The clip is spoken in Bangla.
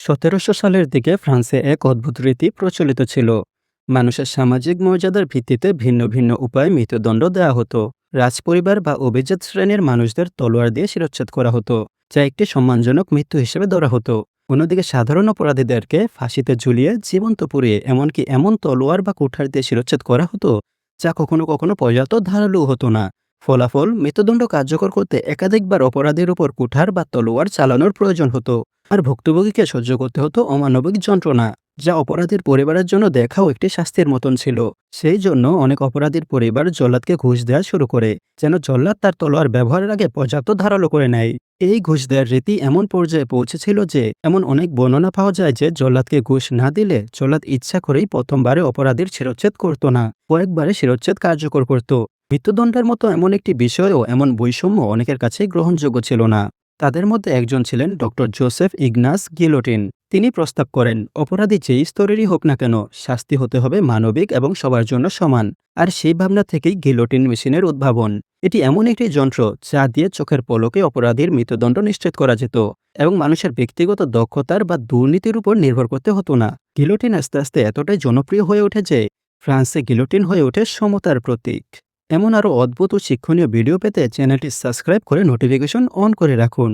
১৭০০ সালের দিকে ফ্রান্সে এক অদ্ভুত রীতি প্রচলিত ছিল। মানুষের সামাজিক মর্যাদার ভিত্তিতে ভিন্ন ভিন্ন উপায়ে মৃত্যুদণ্ড দেওয়া হতো। রাজপরিবার বা অভিজাত শ্রেণীর মানুষদের তলোয়ার দিয়ে শিরচ্ছেদ করা হতো, যা একটি সম্মানজনক মৃত্যু হিসেবে ধরা হতো। অন্যদিকে সাধারণ অপরাধীদেরকে ফাঁসিতে ঝুলিয়ে জীবন্ত পুড়িয়ে এমনকি এমন তলোয়ার বা কুঠার দিয়ে শিরচ্ছেদ করা হতো, যা কখনো কখনো পর্যাপ্ত ধারালো হতো না। ফলাফল, মৃত্যুদণ্ড কার্যকর করতে একাধিকবার অপরাধীর উপর কুঠার বা তলোয়ার চালানোর প্রয়োজন হতো। আর ভুক্তভোগীকে সহ্য করতে হতো অমানবিক যন্ত্রণা, যা অপরাধীর পরিবারের জন্য দেখাও একটি শাস্তির মতন ছিল। সেই জন্য অনেক অপরাধীর পরিবার জল্লাদকে ঘুষ দেওয়া শুরু করে, যেন জল্লাদ তার তলোয়ার ব্যবহারের আগে পর্যাপ্ত ধারালো করে নেয়। এই ঘুষ দেওয়ার রীতি এমন পর্যায়ে পৌঁছেছিল যে এমন অনেক বর্ণনা পাওয়া যায় যে জল্লাদকে ঘুষ না দিলে জল্লাদ ইচ্ছা করেই প্রথমবারে অপরাধীর শিরচ্ছেদ করত না, কয়েকবারে শিরচ্ছেদ কার্যকর করত। মৃত্যুদণ্ডের মতো এমন একটি বিষয়ও এমন বৈষম্য অনেকের কাছে গ্রহণযোগ্য ছিল না। তাদের মধ্যে একজন ছিলেন ডক্টর জোসেফ ইগনাস গিলোটিন। তিনি প্রস্তাব করেন, অপরাধী যেই স্তরেরই হোক না কেন, শাস্তি হতে হবে মানবিক এবং সবার জন্য সমান। আর সেই ভাবনা থেকেই গিলোটিন মেশিনের উদ্ভাবন। এটি এমন একটি যন্ত্র যা দিয়ে চোখের পলকে অপরাধীর মৃত্যুদণ্ড নিশ্চিত করা যেত, এবং মানুষের ব্যক্তিগত দক্ষতার বা দুর্নীতির উপর নির্ভর করতে হতো না। গিলোটিন আস্তে আস্তে এতটাই জনপ্রিয় হয়ে ওঠে যে ফ্রান্সে গিলোটিন হয়ে ওঠে সমতার প্রতীক। এমন আরও অদ্ভুত ও শিক্ষণীয় ভিডিও পেতে চ্যানেলটি সাবস্ক্রাইব করে নোটিফিকেশন অন করে রাখুন।